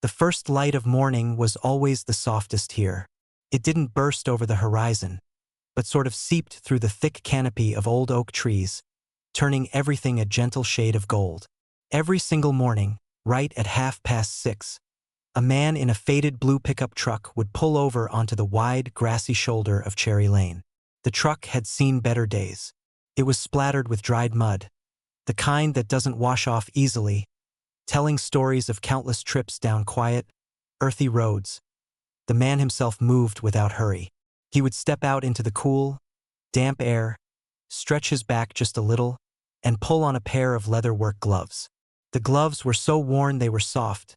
The first light of morning was always the softest here. It didn't burst over the horizon, but sort of seeped through the thick canopy of old oak trees, turning everything a gentle shade of gold. Every single morning, right at 6:30, a man in a faded blue pickup truck would pull over onto the wide, grassy shoulder of Cherry Lane. The truck had seen better days. It was splattered with dried mud, the kind that doesn't wash off easily, telling stories of countless trips down quiet, earthy roads. The man himself moved without hurry. He would step out into the cool, damp air, stretch his back just a little, and pull on a pair of leather-work gloves. The gloves were so worn they were soft,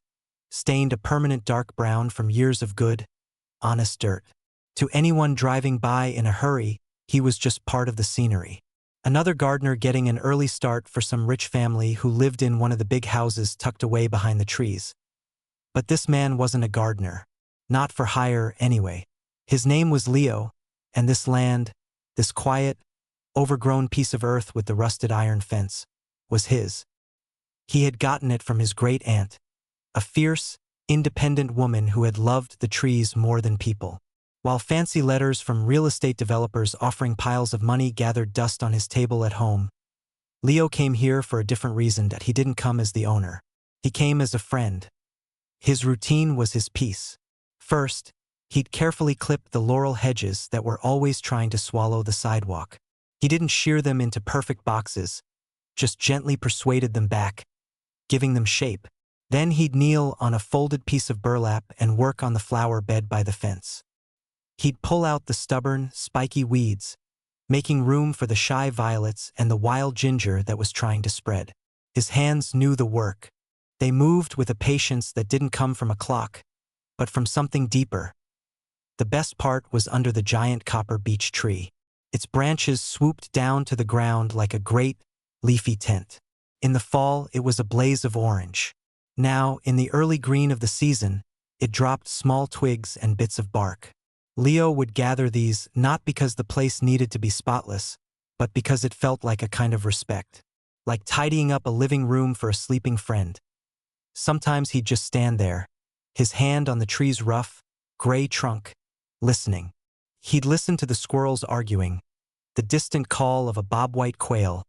stained a permanent dark brown from years of good, honest dirt. To anyone driving by in a hurry, he was just part of the scenery. Another gardener getting an early start for some rich family who lived in one of the big houses tucked away behind the trees. But this man wasn't a gardener. Not for hire, anyway. His name was Leo, and this land, this quiet, overgrown piece of earth with the rusted iron fence, was his. He had gotten it from his great-aunt, a fierce, independent woman who had loved the trees more than people. While fancy letters from real estate developers offering piles of money gathered dust on his table at home, Leo came here for a different reason. That he didn't come as the owner. He came as a friend. His routine was his peace. First, he'd carefully clip the laurel hedges that were always trying to swallow the sidewalk. He didn't shear them into perfect boxes, just gently persuaded them back, giving them shape. Then he'd kneel on a folded piece of burlap and work on the flower bed by the fence. He'd pull out the stubborn, spiky weeds, making room for the shy violets and the wild ginger that was trying to spread. His hands knew the work. They moved with a patience that didn't come from a clock, but from something deeper. The best part was under the giant copper beech tree. Its branches swooped down to the ground like a great, leafy tent. In the fall, it was a blaze of orange. Now, in the early green of the season, it dropped small twigs and bits of bark. Leo would gather these not because the place needed to be spotless, but because it felt like a kind of respect, like tidying up a living room for a sleeping friend. Sometimes he'd just stand there, his hand on the tree's rough, gray trunk, listening. He'd listen to the squirrels arguing, the distant call of a bobwhite quail,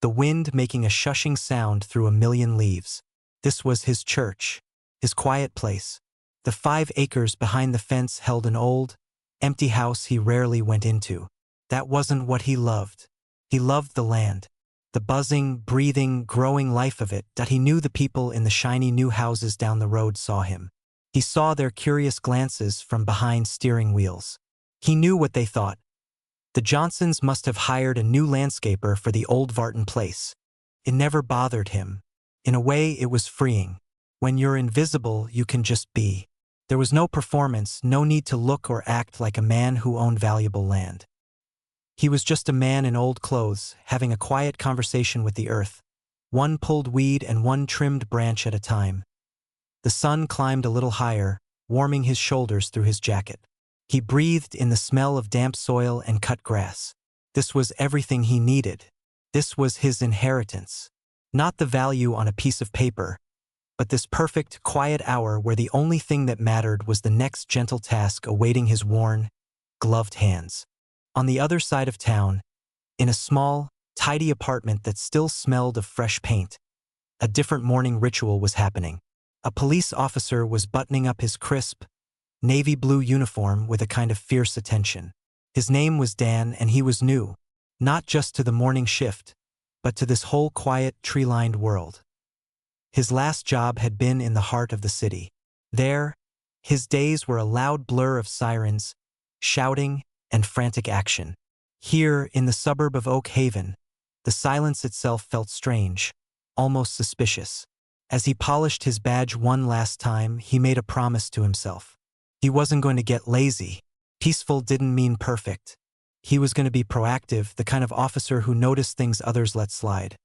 the wind making a shushing sound through a million leaves. This was his church, his quiet place. The 5 acres behind the fence held an old, empty house he rarely went into. That wasn't what he loved. He loved the land, the buzzing, breathing, growing life of it. That he knew the people in the shiny new houses down the road saw him. He saw their curious glances from behind steering wheels. He knew what they thought. The Johnsons must have hired a new landscaper for the old Varton place. It never bothered him. In a way, it was freeing. When you're invisible, you can just be. There was no performance, no need to look or act like a man who owned valuable land. He was just a man in old clothes, having a quiet conversation with the earth, one pulled weed and one trimmed branch at a time. The sun climbed a little higher, warming his shoulders through his jacket. He breathed in the smell of damp soil and cut grass. This was everything he needed. This was his inheritance. Not the value on a piece of paper, but this perfect, quiet hour where the only thing that mattered was the next gentle task awaiting his worn, gloved hands. On the other side of town, in a small, tidy apartment that still smelled of fresh paint, a different morning ritual was happening. A police officer was buttoning up his crisp, navy blue uniform with a kind of fierce attention. His name was Dan, and he was new, not just to the morning shift, but to this whole quiet, tree-lined world. His last job had been in the heart of the city. There, his days were a loud blur of sirens, shouting, and frantic action. Here, in the suburb of Oak Haven, the silence itself felt strange, almost suspicious. As he polished his badge one last time, he made a promise to himself. He wasn't going to get lazy. Peaceful didn't mean perfect. He was going to be proactive, the kind of officer who noticed things others let slide.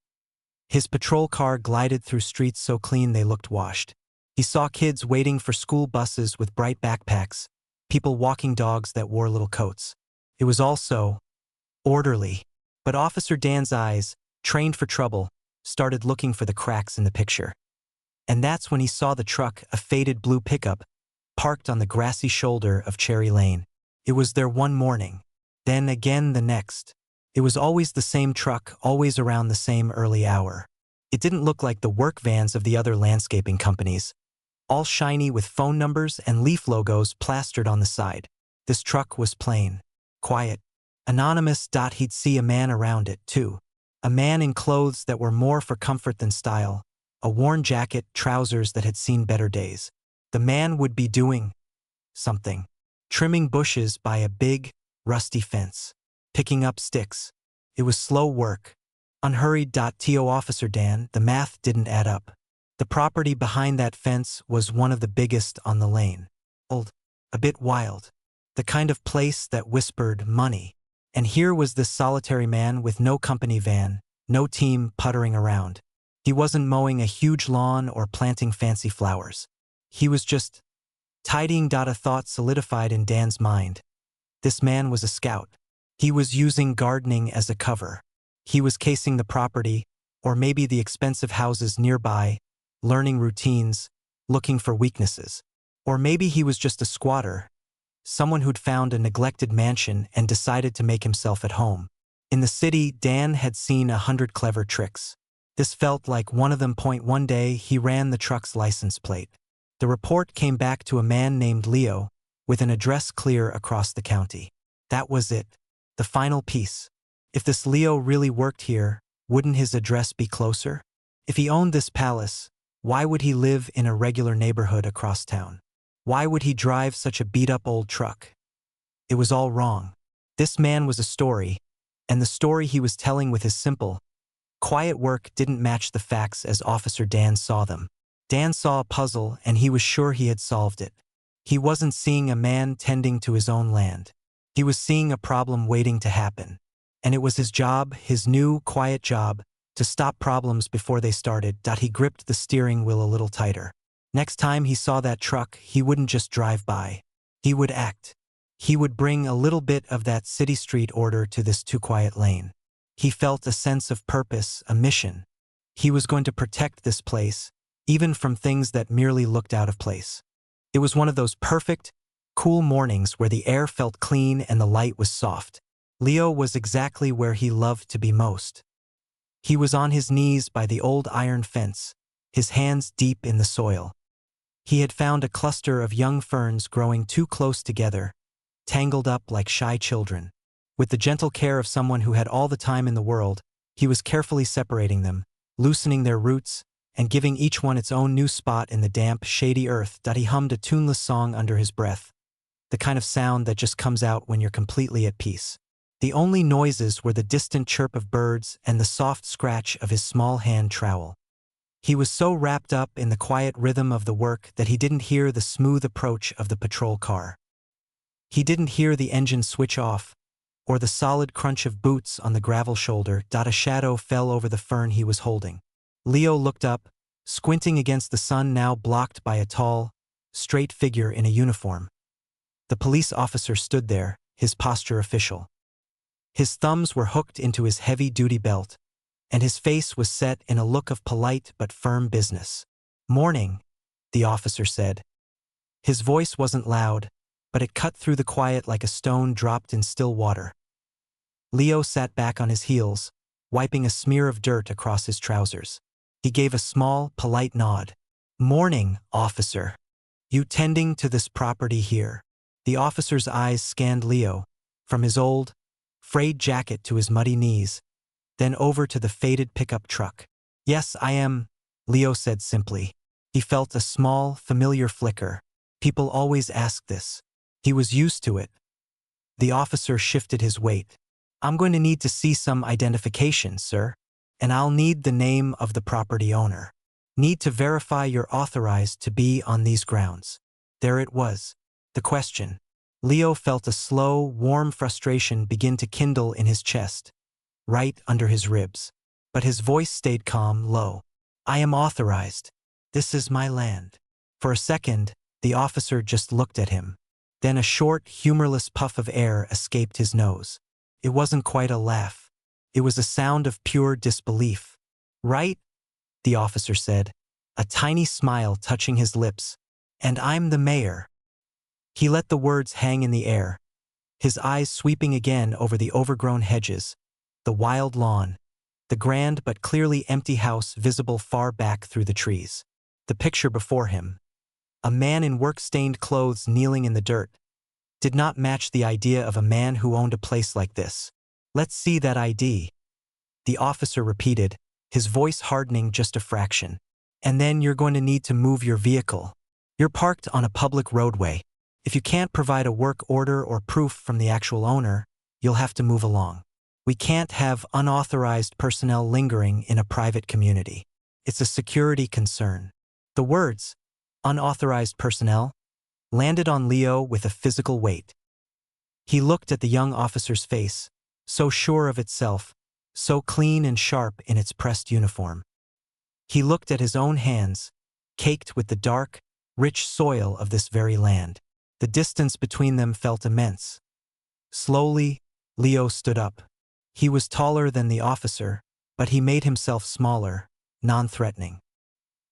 His patrol car glided through streets so clean they looked washed. He saw kids waiting for school buses with bright backpacks, people walking dogs that wore little coats. It was all so orderly. But Officer Dan's eyes, trained for trouble, started looking for the cracks in the picture. And that's when he saw the truck, a faded blue pickup, parked on the grassy shoulder of Cherry Lane. It was there one morning, then again the next. It was always the same truck, always around the same early hour. It didn't look like the work vans of the other landscaping companies, all shiny with phone numbers and leaf logos plastered on the side. This truck was plain, quiet, anonymous. He'd see a man around it, too. A man in clothes that were more for comfort than style, a worn jacket, trousers that had seen better days. The man would be doing something. Trimming bushes by a big, rusty fence. Picking up sticks. It was slow work. Unhurried. To Officer Dan, the math didn't add up. The property behind that fence was one of the biggest on the lane. Old. A bit wild. The kind of place that whispered money. And here was this solitary man with no company van, no team puttering around. He wasn't mowing a huge lawn or planting fancy flowers. He was just tidying. A thought solidified in Dan's mind. This man was a scout. He was using gardening as a cover. He was casing the property, or maybe the expensive houses nearby, learning routines, looking for weaknesses. Or maybe he was just a squatter, someone who'd found a neglected mansion and decided to make himself at home. In the city, Dan had seen 100 clever tricks. This felt like one of them. One day, he ran the truck's license plate. The report came back to a man named Leo, with an address clear across the county. That was it. The final piece. If this Leo really worked here, wouldn't his address be closer? If he owned this palace, why would he live in a regular neighborhood across town? Why would he drive such a beat-up old truck? It was all wrong. This man was a story, and the story he was telling with his simple, quiet work didn't match the facts as Officer Dan saw them. Dan saw a puzzle, and he was sure he had solved it. He wasn't seeing a man tending to his own land. He was seeing a problem waiting to happen. And it was his job, his new, quiet job, to stop problems before they started. He gripped the steering wheel a little tighter. Next time he saw that truck, he wouldn't just drive by. He would act. He would bring a little bit of that city street order to this too quiet lane. He felt a sense of purpose, a mission. He was going to protect this place, even from things that merely looked out of place. It was one of those perfect, cool mornings where the air felt clean and the light was soft. Leo was exactly where he loved to be most. He was on his knees by the old iron fence, his hands deep in the soil. He had found a cluster of young ferns growing too close together, tangled up like shy children. With the gentle care of someone who had all the time in the world, he was carefully separating them, loosening their roots, and giving each one its own new spot in the damp, shady earth. He hummed a tuneless song under his breath, the kind of sound that just comes out when you're completely at peace. The only noises were the distant chirp of birds and the soft scratch of his small hand trowel. He was so wrapped up in the quiet rhythm of the work that he didn't hear the smooth approach of the patrol car. He didn't hear the engine switch off, or the solid crunch of boots on the gravel shoulder. A shadow fell over the fern he was holding. Leo looked up, squinting against the sun now blocked by a tall, straight figure in a uniform. The police officer stood there, his posture official. His thumbs were hooked into his heavy-duty belt, and his face was set in a look of polite but firm business. "Morning," the officer said. His voice wasn't loud, but it cut through the quiet like a stone dropped in still water. Leo sat back on his heels, wiping a smear of dirt across his trousers. He gave a small, polite nod. "Morning, officer. You tending to this property here?" The officer's eyes scanned Leo, from his old, frayed jacket to his muddy knees, then over to the faded pickup truck. "Yes, I am," Leo said simply. He felt a small, familiar flicker. People always asked this. He was used to it. The officer shifted his weight. "I'm going to need to see some identification, sir. And I'll need the name of the property owner. Need to verify you're authorized to be on these grounds." There it was, the question. Leo felt a slow, warm frustration begin to kindle in his chest, right under his ribs. But his voice stayed calm, low. "I am authorized. This is my land." For a second, the officer just looked at him. Then a short, humorless puff of air escaped his nose. It wasn't quite a laugh. It was a sound of pure disbelief. "Right?" the officer said. a tiny smile touching his lips. "And I'm the mayor." He let the words hang in the air, his eyes sweeping again over the overgrown hedges, the wild lawn, the grand but clearly empty house visible far back through the trees. The picture before him, a man in work-stained clothes kneeling in the dirt, did not match the idea of a man who owned a place like this. "Let's see that ID," the officer repeated, his voice hardening just a fraction. "And then you're going to need to move your vehicle. You're parked on a public roadway. If you can't provide a work order or proof from the actual owner, you'll have to move along. We can't have unauthorized personnel lingering in a private community. It's a security concern." The words, "unauthorized personnel," landed on Leo with a physical weight. He looked at the young officer's face, so sure of itself, so clean and sharp in its pressed uniform. He looked at his own hands, caked with the dark, rich soil of this very land. The distance between them felt immense. Slowly, Leo stood up. He was taller than the officer, but he made himself smaller, non-threatening.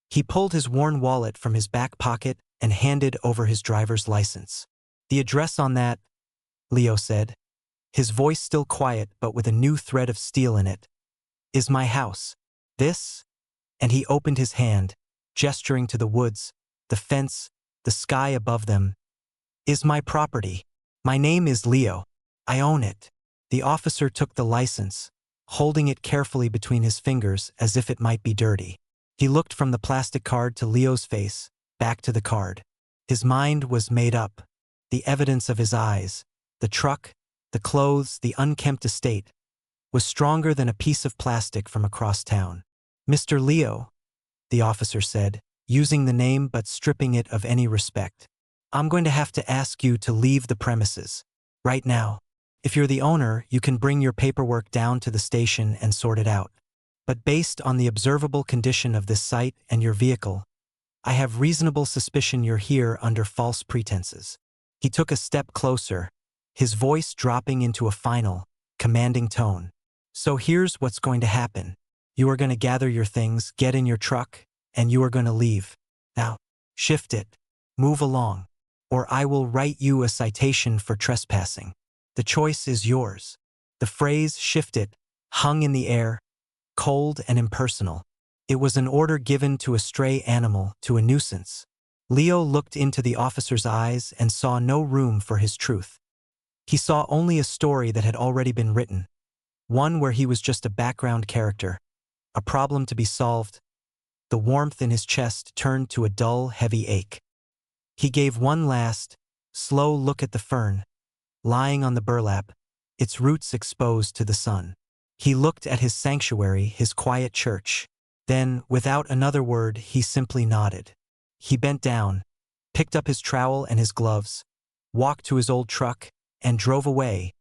He pulled his worn wallet from his back pocket and handed over his driver's license. "The address on that," Leo said, his voice still quiet but with a new thread of steel in it, "is my house. This," and he opened his hand, gesturing to the woods, the fence, the sky above them, "is my property. My name is Leo. I own it." The officer took the license, holding it carefully between his fingers as if it might be dirty. He looked from the plastic card to Leo's face, back to the card. His mind was made up. The evidence of his eyes, the truck, the clothes, the unkempt estate, was stronger than a piece of plastic from across town. "Mr. Leo," the officer said, using the name but stripping it of any respect, "I'm going to have to ask you to leave the premises. Right now. If you're the owner, you can bring your paperwork down to the station and sort it out. But based on the observable condition of this site and your vehicle, I have reasonable suspicion you're here under false pretenses." He took a step closer, his voice dropping into a final, commanding tone. "So here's what's going to happen. You are going to gather your things, get in your truck, and you are going to leave. Now, shift it. Move along. Or I will write you a citation for trespassing. The choice is yours." The phrase "shift it" hung in the air, cold and impersonal. It was an order given to a stray animal, to a nuisance. Leo looked into the officer's eyes and saw no room for his truth. He saw only a story that had already been written, one where he was just a background character, a problem to be solved. The warmth in his chest turned to a dull, heavy ache. He gave one last, slow look at the fern, lying on the burlap, its roots exposed to the sun. He looked at his sanctuary, his quiet church. Then, without another word, he simply nodded. He bent down, picked up his trowel and his gloves, walked to his old truck, and drove away,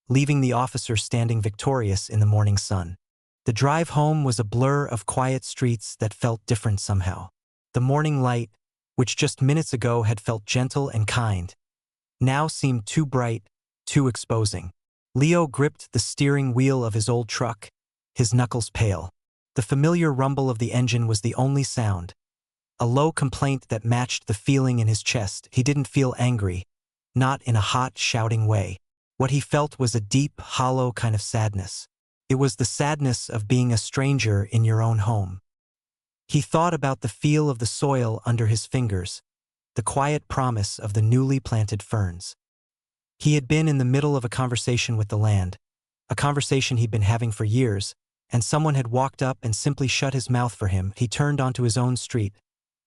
leaving the officer standing victorious in the morning sun. The drive home was a blur of quiet streets that felt different somehow. The morning light, which just minutes ago had felt gentle and kind, now seemed too bright, too exposing. Leo gripped the steering wheel of his old truck, his knuckles pale. The familiar rumble of the engine was the only sound, a low complaint that matched the feeling in his chest. He didn't feel angry, not in a hot, shouting way. What he felt was a deep, hollow kind of sadness. It was the sadness of being a stranger in your own home. He thought about the feel of the soil under his fingers, the quiet promise of the newly planted ferns. He had been in the middle of a conversation with the land, a conversation he'd been having for years, and someone had walked up and simply shut his mouth for him. He turned onto his own street,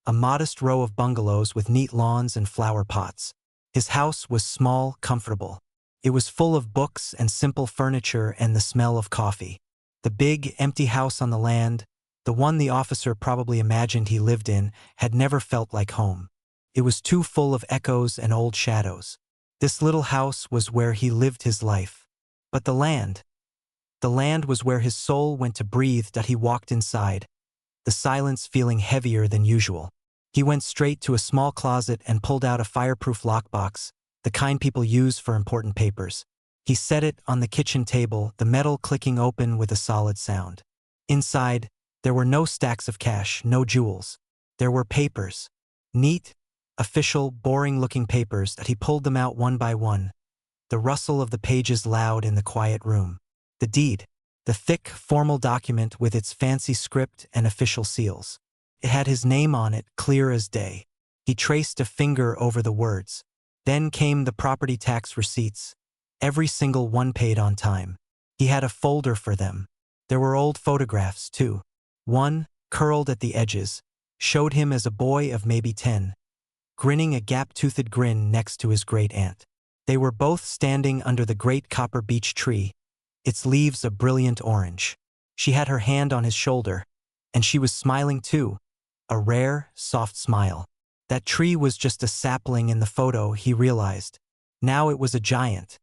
a modest row of bungalows with neat lawns and flower pots. His house was small, comfortable. It was full of books and simple furniture and the smell of coffee. The big, empty house on the land, the one the officer probably imagined he lived in, had never felt like home. It was too full of echoes and old shadows. This little house was where he lived his life. But the land was where his soul went to breathe. That he walked inside, the silence feeling heavier than usual. He went straight to a small closet and pulled out a fireproof lockbox, the kind people use for important papers. He set it on the kitchen table, the metal clicking open with a solid sound. Inside, there were no stacks of cash, no jewels. There were papers. Neat, official, boring-looking papers that he pulled them out one by one, the rustle of the pages loud in the quiet room. The deed. The thick, formal document with its fancy script and official seals. It had his name on it, clear as day. He traced a finger over the words. Then came the property tax receipts, every single one paid on time. He had a folder for them. There were old photographs, too. One, curled at the edges, showed him as a boy of maybe 10, grinning a gap-toothed grin next to his great-aunt. They were both standing under the great copper beech tree, its leaves a brilliant orange. She had her hand on his shoulder, and she was smiling too, a rare, soft smile. That tree was just a sapling in the photo, he realized. Now it was a giant.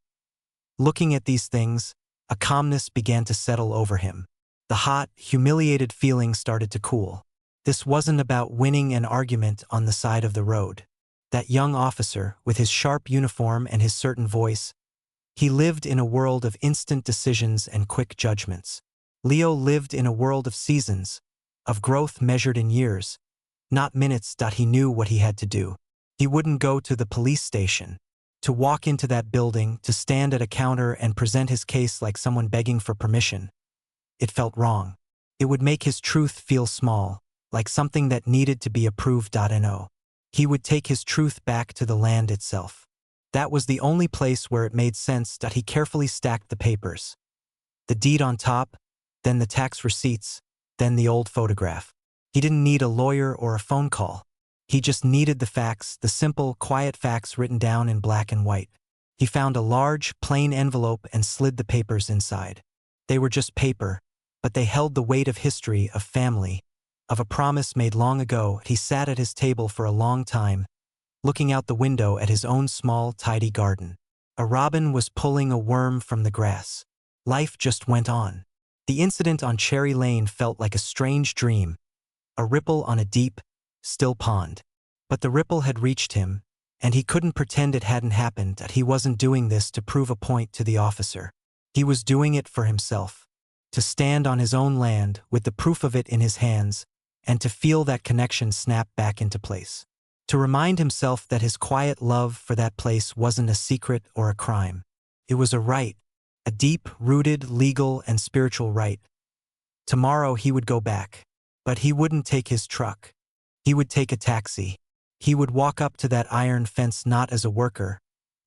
Looking at these things, a calmness began to settle over him. The hot, humiliated feeling started to cool. This wasn't about winning an argument on the side of the road. That young officer, with his sharp uniform and his certain voice, he lived in a world of instant decisions and quick judgments. Leo lived in a world of seasons, of growth measured in years, not minutes. He knew what he had to do. He wouldn't go to the police station, to walk into that building, to stand at a counter and present his case like someone begging for permission. It felt wrong. It would make his truth feel small, like something that needed to be approved. No. He would take his truth back to the land itself. That was the only place where it made sense. He carefully stacked the papers. The deed on top, then the tax receipts, then the old photograph. He didn't need a lawyer or a phone call. He just needed the facts, the simple, quiet facts written down in black and white. He found a large, plain envelope and slid the papers inside. They were just paper, but they held the weight of history, of family, of a promise made long ago. He sat at his table for a long time, looking out the window at his own small, tidy garden. A robin was pulling a worm from the grass. Life just went on. The incident on Cherry Lane felt like a strange dream, a ripple on a deep, still pond. But the ripple had reached him, and he couldn't pretend it hadn't happened. That he wasn't doing this to prove a point to the officer. He was doing it for himself. To stand on his own land, with the proof of it in his hands, and to feel that connection snap back into place. To remind himself that his quiet love for that place wasn't a secret or a crime. It was a right, a deep-rooted legal and spiritual right. Tomorrow he would go back. But he wouldn't take his truck. He would take a taxi. He would walk up to that iron fence not as a worker,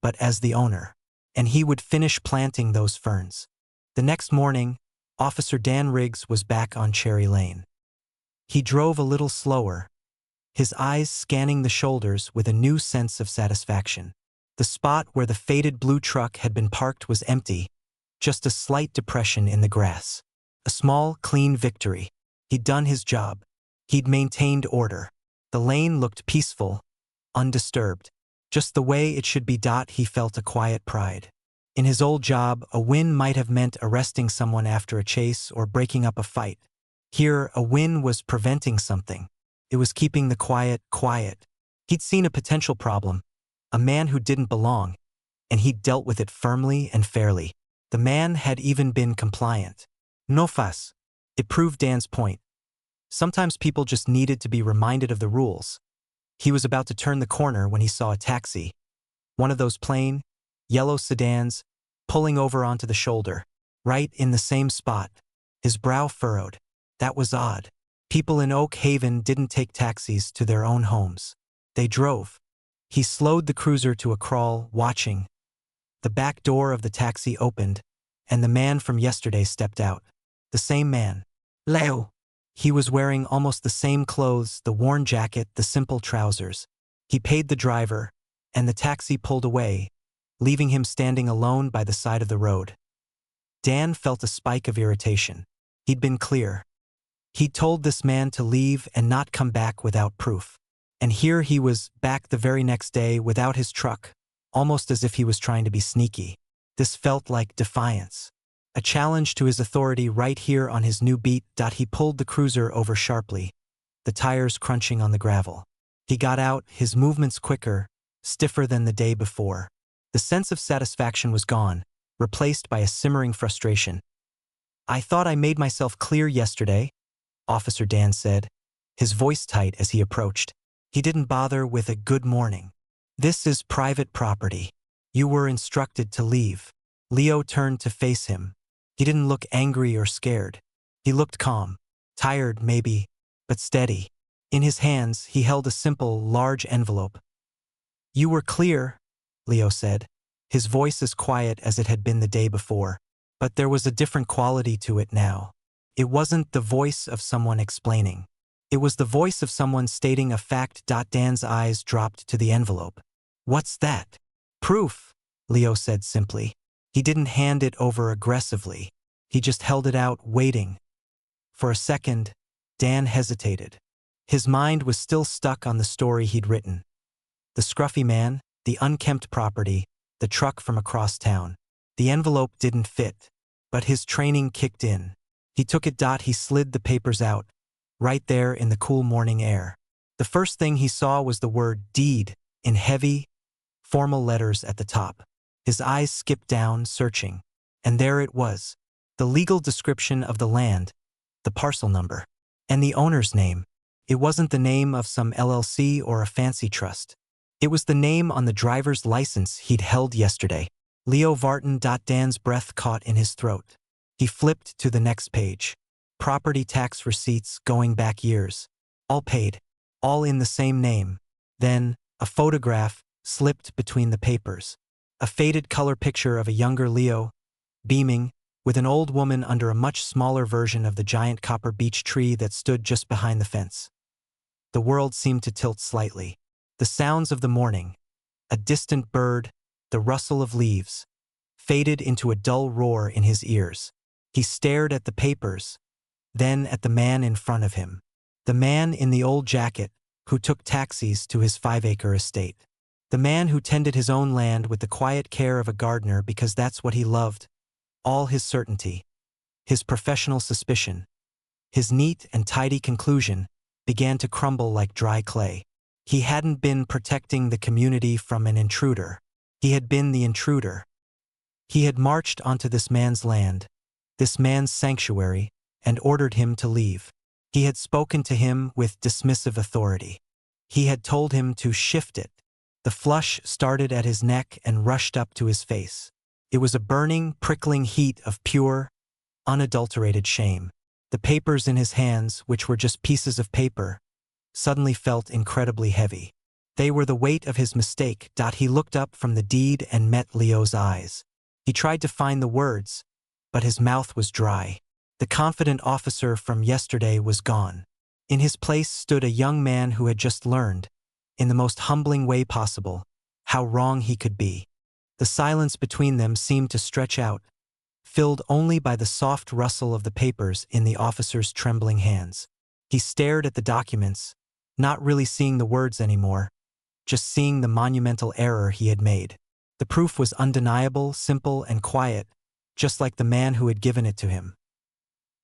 but as the owner. And he would finish planting those ferns. The next morning, Officer Dan Riggs was back on Cherry Lane. He drove a little slower, his eyes scanning the shoulders with a new sense of satisfaction. The spot where the faded blue truck had been parked was empty, just a slight depression in the grass. A small, clean victory. He'd done his job. He'd maintained order. The lane looked peaceful, undisturbed, just the way it should be. He felt a quiet pride. In his old job, a win might have meant arresting someone after a chase or breaking up a fight. Here, a win was preventing something. It was keeping the quiet quiet. He'd seen a potential problem, a man who didn't belong, and he'd dealt with it firmly and fairly. The man had even been compliant. No fuss. It proved Dan's point. Sometimes people just needed to be reminded of the rules. He was about to turn the corner when he saw a taxi. One of those plain, yellow sedans, pulling over onto the shoulder, right in the same spot. His brow furrowed. That was odd. People in Oak Haven didn't take taxis to their own homes. They drove. He slowed the cruiser to a crawl, watching. The back door of the taxi opened, and the man from yesterday stepped out. The same man. Leo. He was wearing almost the same clothes, the worn jacket, the simple trousers. He paid the driver, and the taxi pulled away, leaving him standing alone by the side of the road. Dan felt a spike of irritation. He'd been clear. He'd told this man to leave and not come back without proof. And here he was, back the very next day without his truck, almost as if he was trying to be sneaky. This felt like defiance. A challenge to his authority right here on his new beat. He pulled the cruiser over sharply, the tires crunching on the gravel. He got out, his movements quicker, stiffer than the day before. The sense of satisfaction was gone, replaced by a simmering frustration. I thought I made myself clear yesterday, Officer Dan said. his voice tight as he approached. He didn't bother with a good morning. "This is private property. You were instructed to leave." Leo turned to face him. He didn't look angry or scared. He looked calm, tired maybe, but steady. In his hands, he held a simple, large envelope. "You were clear," Leo said, his voice as quiet as it had been the day before. But there was a different quality to it now. It wasn't the voice of someone explaining. It was the voice of someone stating a fact. Dan's eyes dropped to the envelope. "What's that?" "Proof," Leo said simply. He didn't hand it over aggressively. He just held it out, waiting. For a second, Dan hesitated. His mind was still stuck on the story he'd written. The scruffy man, the unkempt property, the truck from across town. The envelope didn't fit, but his training kicked in. He took it. He slid the papers out, right there in the cool morning air. The first thing he saw was the word deed in heavy, formal letters at the top. His eyes skipped down, searching, and there it was. The legal description of the land, the parcel number, and the owner's name. It wasn't the name of some LLC or a fancy trust. It was the name on the driver's license he'd held yesterday. Leo Vartan. Dan's breath caught in his throat. He flipped to the next page. Property tax receipts going back years. All paid. All in the same name. Then, a photograph slipped between the papers. A faded color picture of a younger Leo, beaming, with an old woman under a much smaller version of the giant copper beech tree that stood just behind the fence. The world seemed to tilt slightly. The sounds of the morning, a distant bird, the rustle of leaves, faded into a dull roar in his ears. He stared at the papers, then at the man in front of him. The man in the old jacket, who took taxis to his 5-acre estate. The man who tended his own land with the quiet care of a gardener because that's what he loved. All his certainty, his professional suspicion, his neat and tidy conclusion began to crumble like dry clay. He hadn't been protecting the community from an intruder. He had been the intruder. He had marched onto this man's land, this man's sanctuary, and ordered him to leave. He had spoken to him with dismissive authority. He had told him to shift it. The flush started at his neck and rushed up to his face. It was a burning, prickling heat of pure, unadulterated shame. The papers in his hands, which were just pieces of paper, suddenly felt incredibly heavy. They were the weight of his mistake. He looked up from the deed and met Leo's eyes. He tried to find the words, but his mouth was dry. The confident officer from yesterday was gone. In his place stood a young man who had just learned, in the most humbling way possible, how wrong he could be. The silence between them seemed to stretch out, filled only by the soft rustle of the papers in the officer's trembling hands. He stared at the documents, not really seeing the words anymore, just seeing the monumental error he had made. The proof was undeniable, simple, and quiet, just like the man who had given it to him.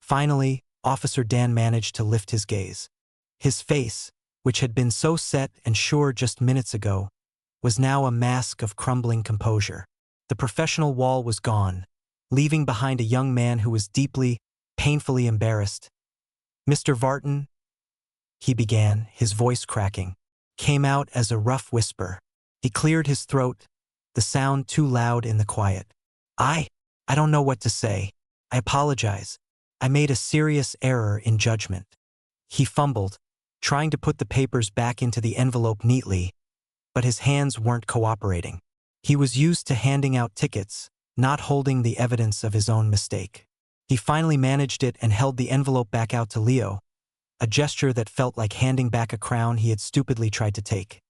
Finally, Officer Dan managed to lift his gaze. His face, which had been so set and sure just minutes ago, was now a mask of crumbling composure. The professional wall was gone, leaving behind a young man who was deeply, painfully embarrassed. "Mr. Vartan," he began, his voice cracking, came out as a rough whisper. He cleared his throat, the sound too loud in the quiet. I don't know what to say. I apologize. I made a serious error in judgment." He fumbled, trying to put the papers back into the envelope neatly, but his hands weren't cooperating. He was used to handing out tickets, not holding the evidence of his own mistake. He finally managed it and held the envelope back out to Leo, a gesture that felt like handing back a crown he had stupidly tried to take.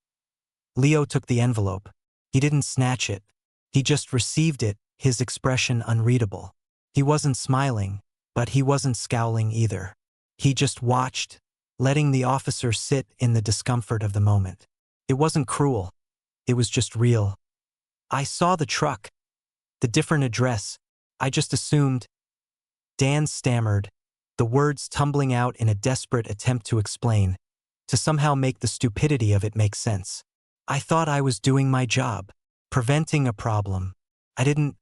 Leo took the envelope. He didn't snatch it. He just received it, his expression unreadable. He wasn't smiling, but he wasn't scowling either. He just watched, letting the officer sit in the discomfort of the moment. It wasn't cruel. It was just real. "I saw the truck. The different address. I just assumed." Dan stammered, the words tumbling out in a desperate attempt to explain, to somehow make the stupidity of it make sense. "I thought I was doing my job, preventing a problem. I didn't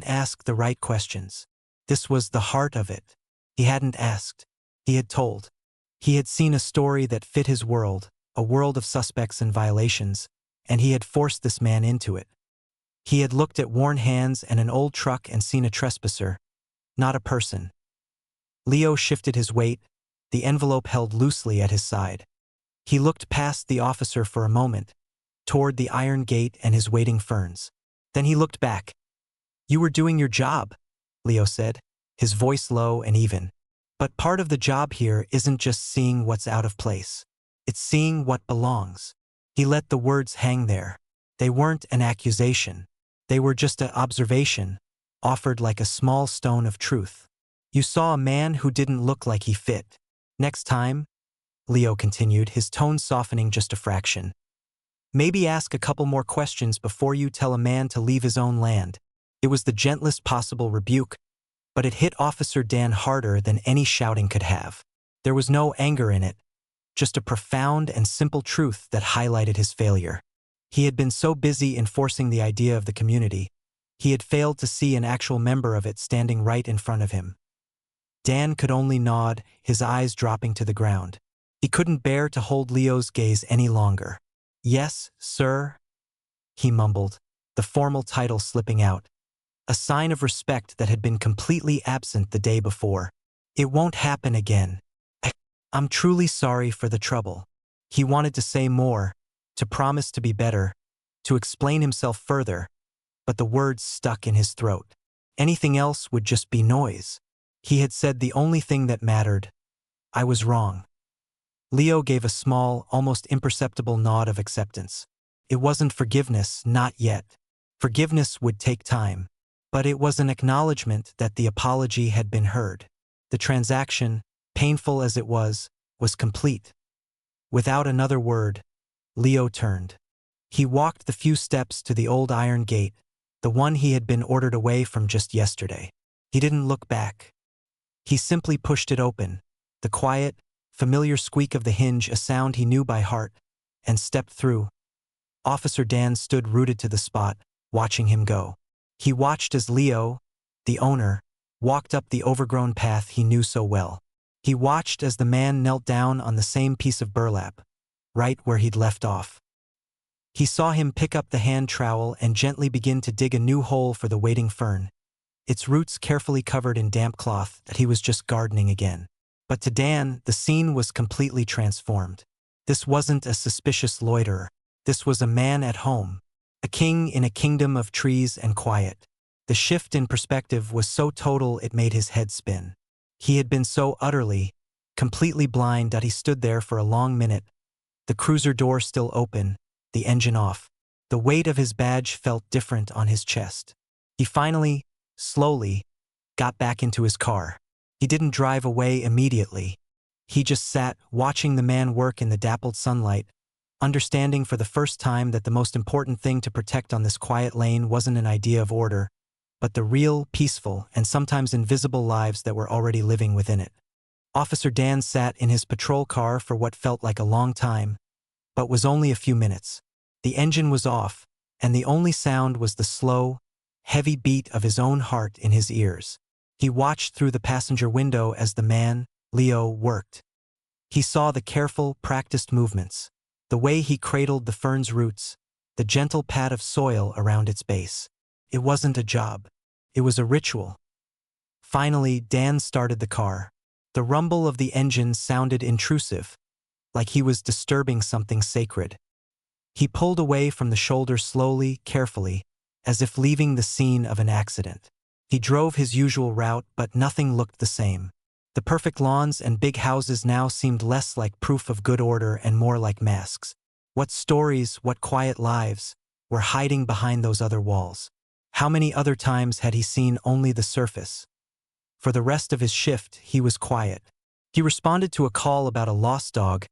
ask the right questions." This was the heart of it. He hadn't asked. He had told. He had seen a story that fit his world, a world of suspects and violations, and he had forced this man into it. He had looked at worn hands and an old truck and seen a trespasser, not a person. Leo shifted his weight, the envelope held loosely at his side. He looked past the officer for a moment, toward the iron gate and his waiting ferns. Then he looked back. "You were doing your job," Leo said, his voice low and even. "But part of the job here isn't just seeing what's out of place. It's seeing what belongs." He let the words hang there. They weren't an accusation. They were just an observation, offered like a small stone of truth. "You saw a man who didn't look like he fit. Next time," Leo continued, his tone softening just a fraction, "maybe ask a couple more questions before you tell a man to leave his own land." It was the gentlest possible rebuke, but it hit Officer Dan harder than any shouting could have. There was no anger in it, just a profound and simple truth that highlighted his failure. He had been so busy enforcing the idea of the community, he had failed to see an actual member of it standing right in front of him. Dan could only nod, his eyes dropping to the ground. He couldn't bear to hold Leo's gaze any longer. "Yes, sir," he mumbled, the formal title slipping out, a sign of respect that had been completely absent the day before. "It won't happen again. I'm truly sorry for the trouble." He wanted to say more, to promise to be better, to explain himself further, but the words stuck in his throat. Anything else would just be noise. He had said the only thing that mattered. "I was wrong." Leo gave a small, almost imperceptible nod of acceptance. It wasn't forgiveness, not yet. Forgiveness would take time. But it was an acknowledgement that the apology had been heard. The transaction, painful as it was complete. Without another word, Leo turned. He walked the few steps to the old iron gate, the one he had been ordered away from just yesterday. He didn't look back. He simply pushed it open, the quiet, familiar squeak of the hinge a sound he knew by heart, and stepped through. Officer Dan stood rooted to the spot, watching him go. He watched as Leo, the owner, walked up the overgrown path he knew so well. He watched as the man knelt down on the same piece of burlap, right where he'd left off. He saw him pick up the hand trowel and gently begin to dig a new hole for the waiting fern, its roots carefully covered in damp cloth that he was just gardening again. But to Dan, the scene was completely transformed. This wasn't a suspicious loiterer. This was a man at home, a king in a kingdom of trees and quiet. The shift in perspective was so total it made his head spin. He had been so utterly, completely blind that he stood there for a long minute, the cruiser door still open, the engine off. The weight of his badge felt different on his chest. He finally, slowly, got back into his car. He didn't drive away immediately. He just sat, watching the man work in the dappled sunlight, understanding for the first time that the most important thing to protect on this quiet lane wasn't an idea of order, but the real, peaceful, and sometimes invisible lives that were already living within it. Officer Dan sat in his patrol car for what felt like a long time, but was only a few minutes. The engine was off, and the only sound was the slow, heavy beat of his own heart in his ears. He watched through the passenger window as the man, Leo, worked. He saw the careful, practiced movements, the way he cradled the fern's roots, the gentle pat of soil around its base. It wasn't a job. It was a ritual. Finally, Dan started the car. The rumble of the engine sounded intrusive, like he was disturbing something sacred. He pulled away from the shoulder slowly, carefully, as if leaving the scene of an accident. He drove his usual route, but nothing looked the same. The perfect lawns and big houses now seemed less like proof of good order and more like masks. What stories, what quiet lives, were hiding behind those other walls? How many other times had he seen only the surface? For the rest of his shift, he was quiet. He responded to a call about a lost dog,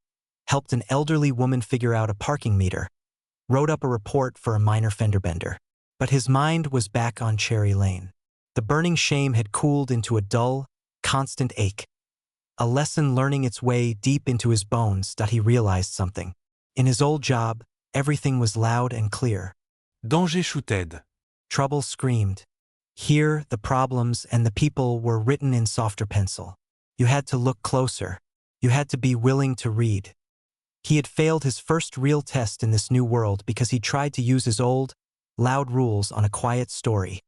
helped an elderly woman figure out a parking meter, wrote up a report for a minor fender bender. But his mind was back on Cherry Lane. The burning shame had cooled into a dull, constant ache, a lesson learning its way deep into his bones that he realized something. In his old job, everything was loud and clear. Danger shooted. Trouble screamed. Here, the problems and the people were written in softer pencil. You had to look closer. You had to be willing to read. He had failed his first real test in this new world because he tried to use his old, loud rules on a quiet story.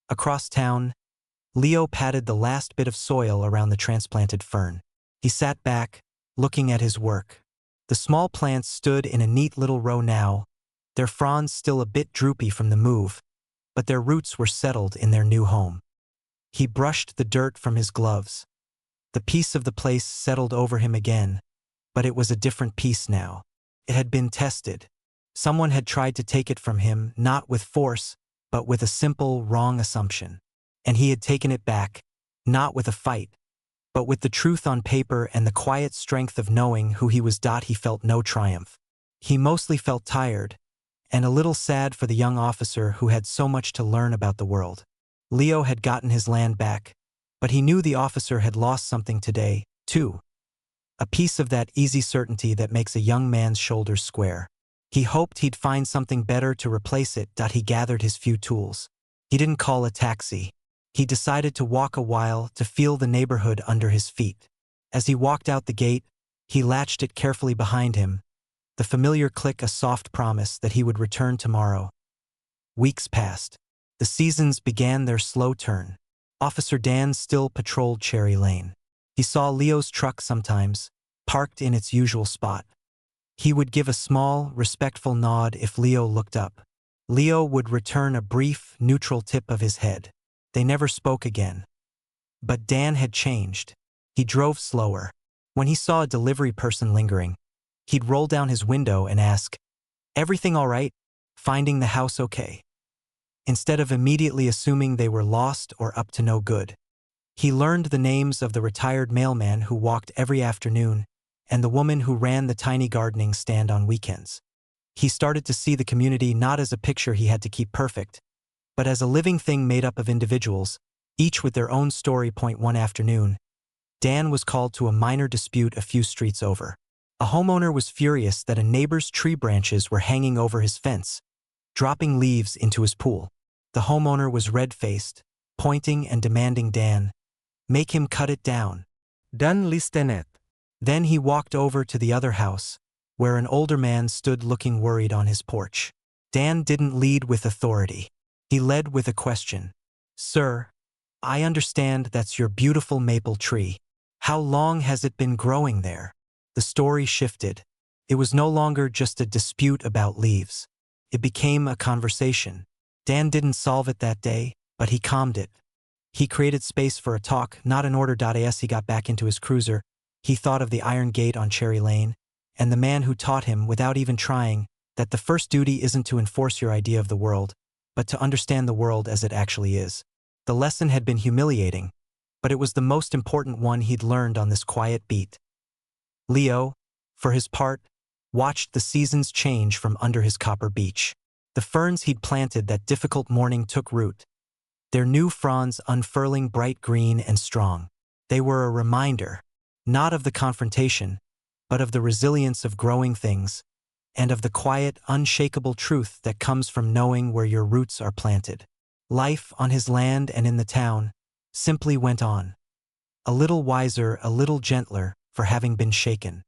Across town, Leo patted the last bit of soil around the transplanted fern. He sat back, looking at his work. The small plants stood in a neat little row now, their fronds still a bit droopy from the move, but their roots were settled in their new home. He brushed the dirt from his gloves. The peace of the place settled over him again, but it was a different peace now. It had been tested. Someone had tried to take it from him, not with force, but with a simple, wrong assumption. And he had taken it back, not with a fight, but with the truth on paper and the quiet strength of knowing who he was. He felt no triumph. He mostly felt tired, and a little sad for the young officer who had so much to learn about the world. Leo had gotten his land back, but he knew the officer had lost something today, too. A piece of that easy certainty that makes a young man's shoulders square. He hoped he'd find something better to replace it. He gathered his few tools. He didn't call a taxi. He decided to walk a while to feel the neighborhood under his feet. As he walked out the gate, he latched it carefully behind him, the familiar click a soft promise that he would return tomorrow. Weeks passed. The seasons began their slow turn. Officer Dan still patrolled Cherry Lane. He saw Leo's truck sometimes, parked in its usual spot. He would give a small, respectful nod if Leo looked up. Leo would return a brief, neutral tip of his head. They never spoke again. But Dan had changed. He drove slower. When he saw a delivery person lingering, he'd roll down his window and ask, "Everything all right? Finding the house okay?" Instead of immediately assuming they were lost or up to no good. He learned the names of the retired mailman who walked every afternoon and the woman who ran the tiny gardening stand on weekends. He started to see the community not as a picture he had to keep perfect, but as a living thing made up of individuals, each with their own story. One afternoon, Dan was called to a minor dispute a few streets over. A homeowner was furious that a neighbor's tree branches were hanging over his fence, dropping leaves into his pool. The homeowner was red-faced, pointing and demanding Dan make him cut it down. Dan listenet. Then he walked over to the other house, where an older man stood looking worried on his porch. Dan didn't lead with authority. He led with a question. "Sir, I understand that's your beautiful maple tree. How long has it been growing there?" The story shifted. It was no longer just a dispute about leaves. It became a conversation. Dan didn't solve it that day, but he calmed it. He created space for a talk, not in order. As he got back into his cruiser, he thought of the iron gate on Cherry Lane, and the man who taught him, without even trying, that the first duty isn't to enforce your idea of the world, but to understand the world as it actually is. The lesson had been humiliating, but it was the most important one he'd learned on this quiet beat. Leo, for his part, watched the seasons change from under his copper beech. The ferns he'd planted that difficult morning took root, their new fronds unfurling bright green and strong. They were a reminder, not of the confrontation, but of the resilience of growing things, and of the quiet, unshakable truth that comes from knowing where your roots are planted. Life on his land and in the town simply went on. A little wiser, a little gentler for having been shaken.